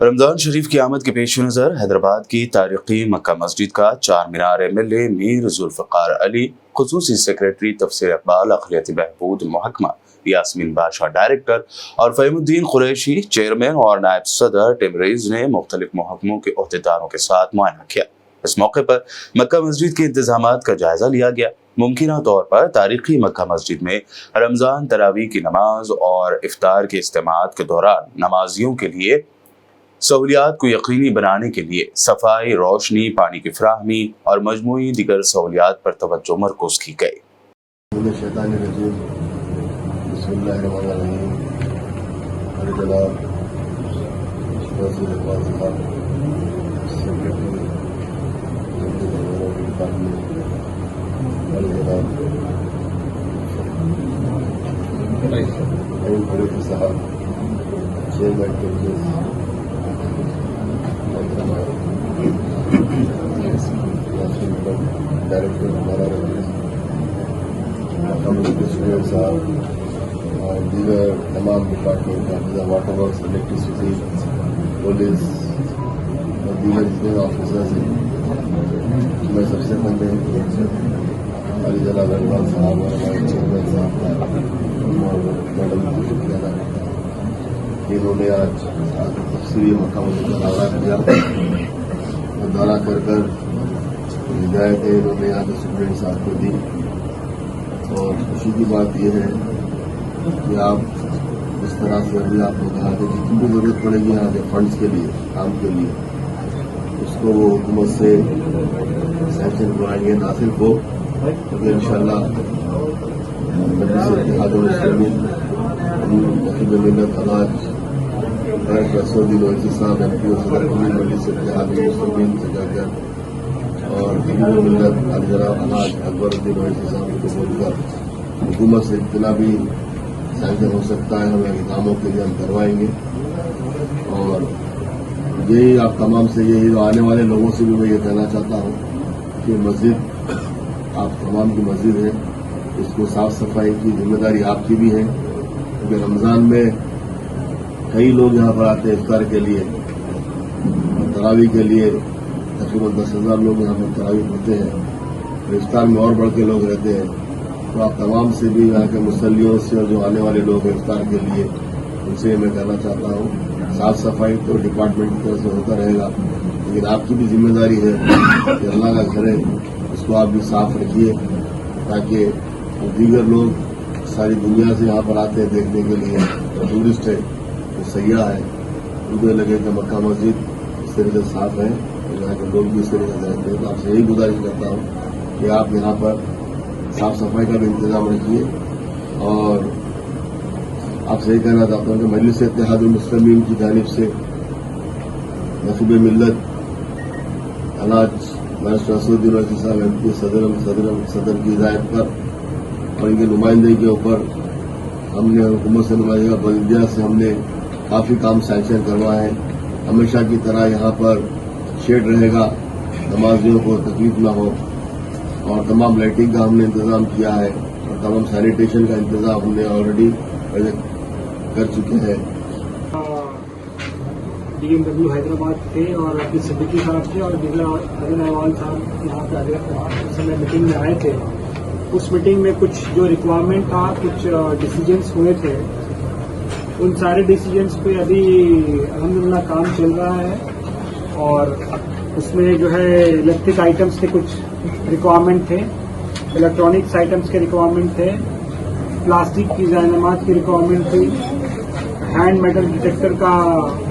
رمضان شریف کی آمد کے پیش نظر حیدرآباد کی تاریخی مکہ مسجد کا چار مینار MLA میر ذوالفقار علی، خصوصی سیکریٹری تفسیر اقبال اقلیتی بہبود محکمہ یاسمین بادشاہ ڈائریکٹر اور فہیم الدین قریشی چیئرمین اور نائب صدر ٹیمریز نے مختلف محکموں کے عہدیداروں کے ساتھ معائنہ کیا۔ اس موقع پر مکہ مسجد کے انتظامات کا جائزہ لیا گیا۔ ممکنہ طور پر تاریخی مکہ مسجد میں رمضان تراویح کی نماز اور افطار کے اجتماعات کے دوران نمازیوں کے لیے سہولیات کو یقینی بنانے کے لیے صفائی، روشنی، پانی کی فراہمی اور مجموعی دیگر سہولیات پر توجہ مرکوز کی گئی۔ بسم اللہ الرحمن الرحیم۔ جناب وزیر اقبال صاحب، سیکریٹری جناب قریشی صاحب، چیئرمین ٹیمریز، ڈائریکٹر ہمارا اسٹوڈنٹ صاحب اور دیگر تمام ڈپارٹمنٹ کا واٹر ورکس، الیکٹریسٹی، پولیس اور دیگر جتنے آفیسرز ہیں، میں سب سے پہلے علی جناب اقبال صاحب اور ہمارے چیئرمین صاحب کا اور میڈم کو شکریہ ادا کرتا ہوں کہ انہوں نے آج تفصیلی مکہ مسجد کا دورہ کیا اور دورہ کر ہدایتیں انہوں نے یہاں کے اسٹوڈنٹ صاحب کو دی۔ اور خوشی کی بات یہ ہے کہ آپ اس طرح سے ابھی آپ نے کہا کہ جتنی بھی ضرورت پڑے گی یہاں کے فنڈس کے لیے، کام کے لیے، اس کو وہ حکومت سے سینکشن کرائیں گے، نہ صرف وہ کیونکہ انشاءاللہ مجلس اتحاد المسلمین نقیب ملت حضرت ڈاکٹر اسدالدین اویسی صاحب MP اور صدر مجلس اتحاد المسلمین سے جا کر اور نقیب ملت جناب حاج اکبر الدین اویسی صاحب کو بول کر حکومت سے اتنا بھی سینکشن ہو سکتا ہے ہمیں کاموں کے لیے ہم کروائیں گے۔ اور یہی آپ تمام سے یہی آنے والے لوگوں سے بھی میں یہ کہنا چاہتا ہوں کہ مسجد آپ تمام کی مسجد ہے، اس کو صاف صفائی کی ذمہ داری آپ کی بھی ہے، کیونکہ رمضان میں کئی لوگ یہاں پر آتے ہیں افطار کے لیے، تراویح کے لیے تقریباً 10,000 لوگ یہاں پر تراویح پڑھتے ہیں اور افطار میں اور بڑھ کے لوگ رہتے ہیں۔ تو آپ تمام سے بھی یہاں کے مصلیوں سے اور جو آنے والے لوگ ہیں افطار کے لیے، ان سے میں کہنا چاہتا ہوں صاف صفائی تو ڈپارٹمنٹ کی طرف سے ہوتا رہے گا، لیکن آپ کی بھی ذمہ داری ہے کہ اللہ کا گھر ہے، اس کو آپ بھی صاف رکھیے تاکہ دیگر لوگ ساری دنیا سے یہاں پر آتے ہیں دیکھنے کے لیے، ٹورسٹ ہے، جو سیاح ہے، ان کو لگے کہ مکہ مسجد اس طریقے سے صاف ہے اور یہاں کے لوگ بھی اس طریقے سے رہتے ہیں۔ تو آپ سے یہی گزارش کرتا ہوں کہ آپ یہاں پر صاف صفائی کا بھی انتظام رکھیے۔ اور آپ سے یہ کہنا چاہتا ہوں کہ مجلس اتحاد المسلمین کی جانب سے نقیب ملت حضرت ڈاکٹر اسدالدین اویسی صاحب MP صدر کی ہدایت پر اور ان کے نمائندگی کے اوپر ہم نے حکومت سے نمائندگی بلدیہ سے ہم نے کافی کام سینکشن کروائے ہیں۔ ہمیشہ کی طرح یہاں پر شیڈ رہے گا، نمازیوں کو تکلیف نہ ہو، اور تمام لائٹنگ کا ہم نے انتظام کیا ہے اور تمام سینیٹیشن کا انتظام ہم نے آلریڈی کر چکے ہیں۔ DMW حیدرآباد تھے اور عبد صدیقی صاحب تھے اور دیگر علی احوال صاحب یہاں پہ اس سمے میٹنگ میں آئے تھے۔ اس میٹنگ میں کچھ جو ریکوائرمنٹ تھا، کچھ ڈیسیجنس ہوئے تھے، ان سارے ڈیسیجنس پہ ابھی الحمدللہ کام چل رہا ہے۔ اور اس میں جو ہے الیکٹرک آئٹمس کے کچھ ریکوائرمنٹ تھے، الیکٹرانکس آئٹمس کے ریکوائرمنٹ تھے، پلاسٹک کی زینمات کی ریکوائرمنٹ تھی، ہینڈ میٹل ڈیٹیکٹر کا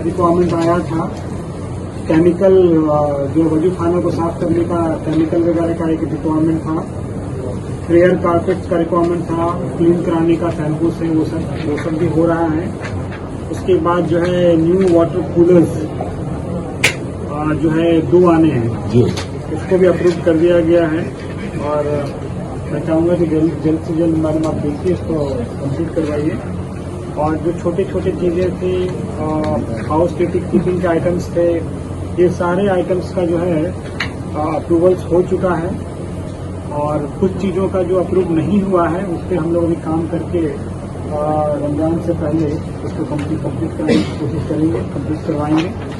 ریکوائرمنٹ آیا تھا، کیمیکل جو وضو خانوں کو صاف کرنے کا کیمیکل وغیرہ کا ایک ریکوائرمنٹ تھا، پریئر کارپیٹس کا ریکوائرمنٹ تھا، کلین کرانے کا سیمپوس ہے وہ سب بھی ہو رہا ہے۔ اس کے بعد جو ہے نیو واٹر کولرز جو ہے 2 آنے ہیں، اس کو بھی اپروو کر دیا گیا ہے اور میں چاہوں گا کہ جلد سے جلد میڈم آپ دیکھیے اس کو کمپلیٹ کروائیے۔ اور جو چھوٹے چیزیں تھیں، ہاؤس کیپنگ کے آئٹمس تھے، یہ سارے آئٹمس کا جو ہے اپروولس ہو چکا ہے اور کچھ چیزوں کا جو اپروو نہیں ہوا ہے اس پہ ہم لوگ ابھی کام کر کے रमज़ान से पहले इसको कंप्लीट करने की कोशिश करेंगे, कंप्लीट करवाएंगे।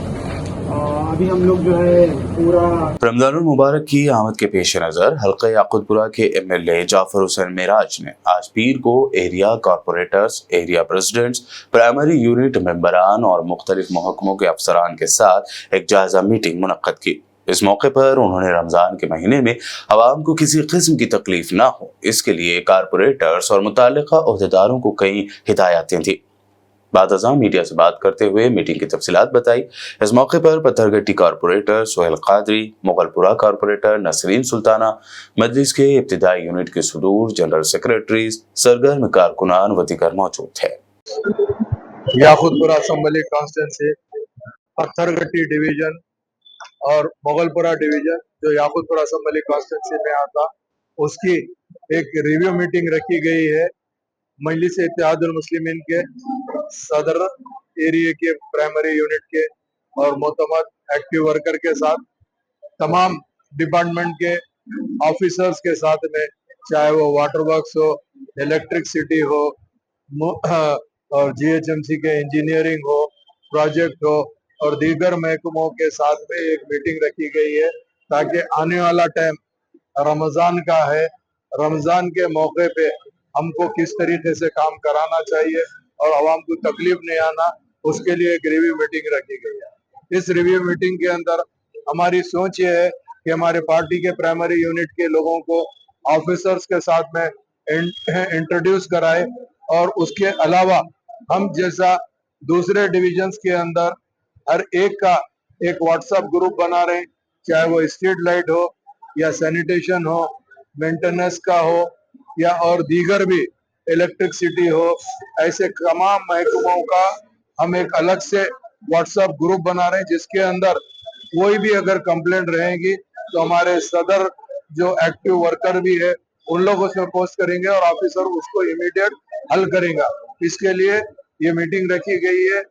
अभी हम लोग जो है पूरा रमजानुल मुबारक की आमद के पेश नज़र हल्का याकूतपुरा के MLA जाफर हुसैन मेराज ने आज पीर को area corporators, area presidents, primary unit मेंबरान और मुख्तलिफ महकमों के अफसरान के साथ एक जायजा मीटिंग मुनक्कद की। इस मौके पर उन्होंने रमजान के महीने में आवाम को किसी किस्म की तकलीफ ना हो, इसके लिए कारपोरेटर्स और मुताल्लिका ओहदेदारों को कई हिदायतें दी। बाद अज़ां मीडिया से बात करते हुए मीटिंग की तफसीलात बताई। इस मौके पर पत्थरगट्टी कारपोरेटर सोहेल कादरी, मुगलपुरा कारपोरेटर नसरीन सुल्ताना, मजलिस के इब्तिदाई यूनिट के सदूर, जनरल सेक्रेटरीज, सरगर्म कारकुनान व दीगर मौजूद थे। Yakutpura assembly constituency, Pathergatti division और मुगलपुरा डिवीजन जो याकूतपुरा असम्बली कॉन्स्टिट्यूंसी में आता, उसकी एक रिव्यू मीटिंग रखी गई है। मजलिस इत्तेहादुल मुस्लिमीन के सदर एरिया के प्राइमरी यूनिट के और मोतमद एक्टिव वर्कर के साथ, तमाम डिपार्टमेंट के ऑफिसर्स के साथ में, चाहे वो वाटर वर्क्स हो, इलेक्ट्रिसिटी हो और GHMC के इंजीनियरिंग हो, प्रोजेक्ट हो और दीगर महकमों के साथ में एक मीटिंग रखी गई है ताकि आने वाला टाइम रमजान का है, रमजान के मौके पे हमको किस तरीके से काम कराना चाहिए और आवाम को तकलीफ नहीं आना, उसके लिए एक रिव्यू मीटिंग रखी गई है। इस रिव्यू मीटिंग के अंदर हमारी सोच ये है कि हमारे पार्टी के प्राइमरी यूनिट के लोगों को ऑफिसर्स के साथ में इंट्रोड्यूस कराए और उसके अलावा हम जैसा दूसरे डिविजन्स के अंदर हर एक का एक व्हाट्सएप ग्रुप बना रहे हैं, चाहे वो स्ट्रीट लाइट हो या सैनिटेशन हो, मेंटेनेंस का हो या और दीगर भी इलेक्ट्रिसिटी हो, ऐसे तमाम महकमों का हम एक अलग से व्हाट्सएप ग्रुप बना रहे हैं जिसके अंदर कोई भी अगर कंप्लेंट रहेगी तो हमारे सदर जो एक्टिव वर्कर भी है उन लोग उसमें पोस्ट करेंगे और ऑफिसर उसको इमीडिएट हल करेगा। इसके लिए ये मीटिंग रखी गई है।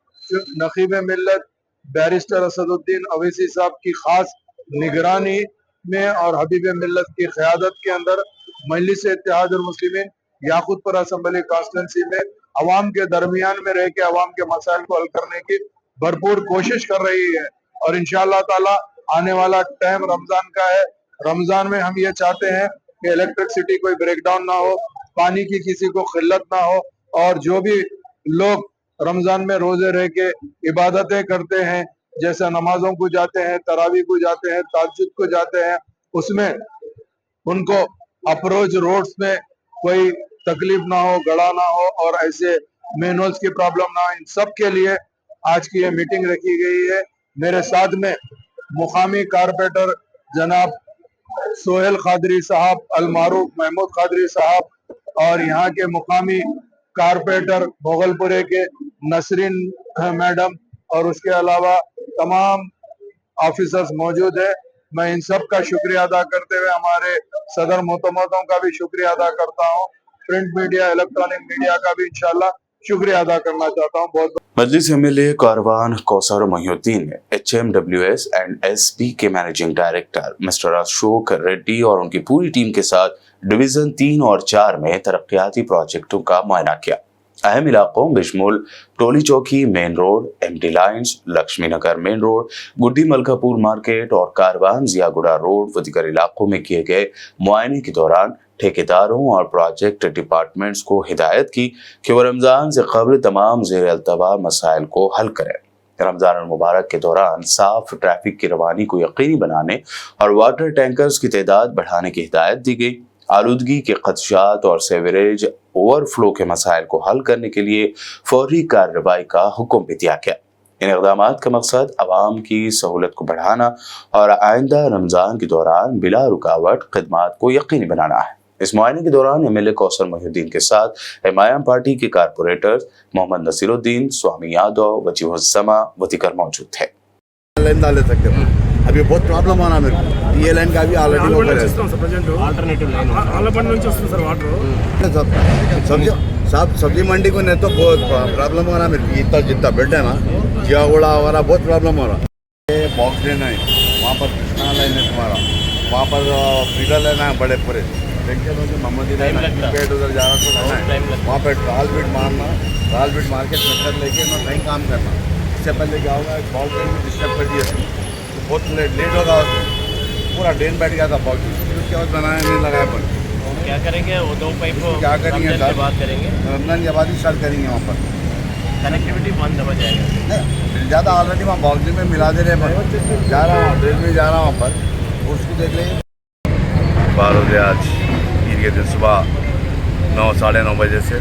नकीब मिल्लत बैरिस्टर असदुद्दीन अवैसी साहब की खास निगरानी में और हबीब मिल्लत की क़यादत के अंदर मजलिस इत्तेहादुल मुस्लिमीन याकूतपुरा असम्बली कॉन्स्टिट्यूंसी में अवाम के दरमियान में रह के अवाम के मसाइल को हल करने की भरपूर कोशिश कर रही है और इंशाअल्लाह ताला आने वाला टाइम रमजान का है। रमजान में हम ये चाहते हैं कि इलेक्ट्रिसिटी कोई ब्रेकडाउन ना हो, पानी की किसी को किल्लत ना हो और जो भी लोग रमजान में रोजे रह के इबादतें करते हैं, जैसे नमाजों को जाते हैं, तरावी को जाते हैं, ताज्जुद को जाते हैं, उसमें उनको अप्रोच रोड्स में कोई तकलीफ ना हो, गड़ा ना हो और ऐसे मैनुअल्स की प्रॉब्लम ना हो, इन सब के लिए आज की ये मीटिंग रखी गई है। मेरे साथ में मुकामी कारपोरेटर जनाब सोहेल कादरी साहब, अलमारूफ महमूद कादरी साहब और यहाँ के मुकामी कारपोरेटर मुगलपुरे के नसरीन मैडम और उसके अलावा तमाम ऑफिसर्स मौजूद है। मैं इन सब का शुक्रिया अदा करते हुए हमारे सदर मोतमदों का भी शुक्रिया अदा करता हूँ, प्रिंट मीडिया, इलेक्ट्रॉनिक मीडिया का भी इंशाल्लाह शुक्रिया अदा करना चाहता हूँ। बहुत मजलिस MLA कारवान कौसर मोहिउद्दीन ने HMWS एंड SP के managing director mister Ashok Reddy और उनकी पूरी टीम के साथ डिवीजन 3 और 4 में तरक्याती प्रोजेक्टों का मुआयना किया। अहम इलाकों बिशमुल Toli Chowki main road, MD lines, Lakshmi Nagar main road, Gudimalkapur market और कारवान जियागुड़ा रोड व दीगर इलाकों में किए गए मुआयने के दौरान ठेकेदारों और प्रोजेक्ट डिपार्टमेंट्स को हिदायत की कि वो रमज़ान से कबल तमाम ज़ेर अल्तवा मसाइल को हल करें। रमज़ान मुबारक के दौरान साफ ट्रैफिक की रवानी को यकीनी बनाने और वाटर टैंकर्स की तादाद बढ़ाने की हिदायत दी गई। आलूदगी के खदशात और सेवरेज ओवरफ्लो के मसाइल को हल करने के लिए फौरी कार्रवाई का हुक्म भी दिया गया। इन इक़दामात का मकसद आवाम की सहूलत को बढ़ाना और आइंदा रमज़ान के दौरान बिला रुकावट खिदमात को यकीनी बनाना है। इस मुआयने के दौरान MLA कौसर मोहिउद्दीन के साथ MIM पार्टी के कारपोरेटर मोहम्मद नसीरुद्दीन, स्वामी यादव, वजीहुस्समा व दीगर मौजूद थे। अभी बहुत प्रॉब्लम आना मेरे को, ये लाइन का भी ऑलरेडी हो गया सब्जी मंडी को नहीं तो बहुत प्रॉब्लम आ रहा मेरे को, इतना जितना बेड है ना जियागुड़ा वगैरह बहुत प्रॉब्लम हो रहा। बॉक्स लेना है वहाँ पर कृष्णा लाइन है तुम्हारा, वहाँ पर फीडर लेना है बड़े पूरे, टेंशन हो कि मोहम्मदी पेट उधर जाना तो रहना है, वहाँ पे ट्राल बीट मारना, ट्राल बीट मार के चक्कर लेके मैं कहीं काम करना। इससे पहले क्या होगा, बॉल ट्रेन भी डिस्टर्ब कर दिया था, तो बहुत लेट होगा, पूरा ट्रेन बैठ गया था बॉल ट्रेन, फिर उसके बाद बनाया नहीं लगाया पर क्या करेंगे वो 2 पाइप को क्या करेंगे रमजान सर? के बाद करेंगे, रमजान के बाद ही स्टार्ट करेंगे वहाँ पर। कनेक्टिविटी बंद हो जाएगा। नहीं ज़्यादा ऑलरेडी वहाँ बाउंड्री में मिला दे रहे हैं, जा रहा हूँ ट्रेन में जा रहा हूँ वहाँ पर, उसको देख लेंगे। 12 बजे आज ईद के दिन सुबह 9 साढ़े 9 बजे से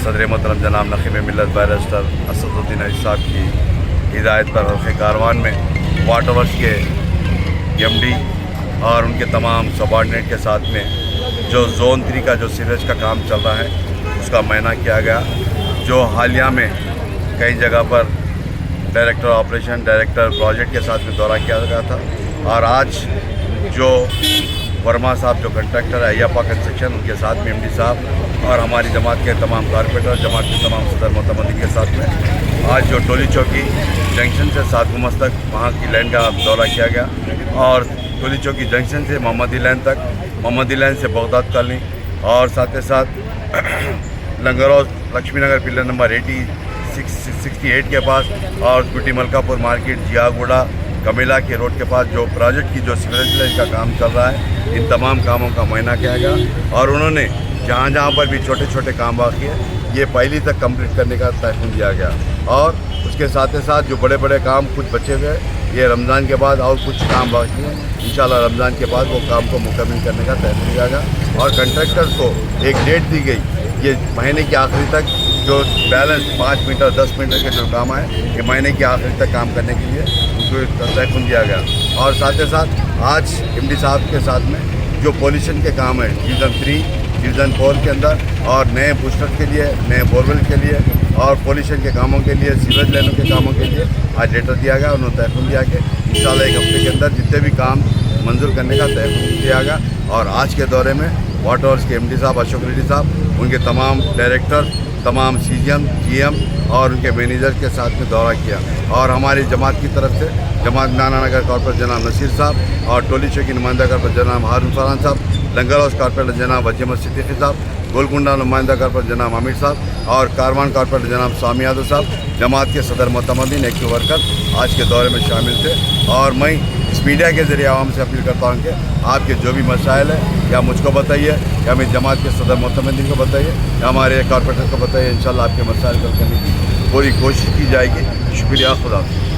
सदर मोहतरम जनाब नकीब मिल्लत बैरिस्टर असदुद्दीन अली साहब की हिदायत पर हल्के कारवान में वाटर वर्क्स के एमडी और उनके तमाम सबॉर्डिनेट के साथ में जो जोन 3 का जो सीवरेज का काम चल रहा है उसका मुआयना किया गया। जो हालिया में कई जगह पर डायरेक्टर ऑपरेशन, डायरेक्टर प्रोजेक्ट के साथ में दौरा किया गया था, और आज जो वर्मा साहब जो कंट्रैक्टर है अय्यप्पा कंस्ट्रक्शन, उनके साथ में एमडी साहब और हमारी जमात के तमाम कारपोरेटर, जमात के तमाम सदर मोहतमदीन के साथ में आज जो टोली चौकी जंक्शन से 7 गुमस तक वहाँ की लैंड का दौरा किया गया, और टोली चौकी जंक्शन से मोहम्मदी लैंड तक, मोहम्मदी लैंड से बगदाद कॉलोनी और साथ ही साथ लंगरौज लक्ष्मी नगर पिलर नंबर 68 के पास और गुटी मलकापुर मार्केट, जियागुड़ा, कमिला के रोड के पास जो प्रोजेक्ट की जो सीवरेज लाइन का काम चल रहा है, इन तमाम कामों का मुआयना किया गया, और उन्होंने जहाँ जहाँ पर भी छोटे छोटे काम बाकी है ये पहली तक कंप्लीट करने का तयन दिया गया, और उसके साथ ही साथ जो बड़े बड़े काम कुछ बचे हुए ये रमज़ान के बाद और कुछ काम बाकी है, इंशाल्लाह रमज़ान के बाद वो काम को मुकम्मल करने का तयन दिया गया, और कंट्रैक्टर्स को एक डेट दी गई ये महीने के आखिरी तक जो बैलेंस 5 मीटर 10 मीटर के जो काम है ये महीने के आखिरी तक काम करने के लिए उनको तयन दिया गया। और साथ ही साथ आज एमडी साहब के साथ में जो पॉल्यूशन के काम है डिवीज़न 3 डिवीज़न 4 के अंदर, और नए बूस्टर के लिए, नए बोरवेल के लिए और पॉल्यूशन के कामों के लिए, सीवरेज लाइनों के कामों के लिए आज लेटर दिया गया, उन्होंने तयन दिया कि इंशाल्लाह 1 हफ्ते के अंदर जितने भी काम मंजूर करने का तयन दिया गया। और आज के दौरे में वाटर वर्क्स के एमडी साहब अशोक रेड्डी साहब, उनके तमाम डायरेक्टर, तमाम सीजीएम, जीएम और उनके मैनेजर के साथ में दौरा किया, और हमारी जमात की तरफ से जमात नाना नगर कॉर्पोरेटर जनाब नसीर साहब और टोली चौकी नुमाइंदा कॉर्पोरेटर जनाब हारून फरहान साहब, लंगर हाउस कॉर्पोरेटर जनाब वजीम सिद्दीकी साहब, गोलकुंडा नुमाइंदा कॉर्पोरेटर जनाब हामिद साहब और कारवान कॉर्पोरेटर जनाब सामी यादव साहब, जमात के सदर मोहतमदीन एक्टिव वर्कर आज के दौरे में शामिल थे। और मैं इस मीडिया के ज़रिए आवाम से अपील करता हूँ कि आपके जो भी मसाइल है या मुझको बताइए या मेरी जमात के सदर मोहतमदीन को बताइए या हमारे कॉर्पोरेटर को बताइए, इंशाल्लाह आपके मसाइल हल करने की पूरी कोशिश की जाएगी। शुक्रिया, खुदा हाफ़िज़।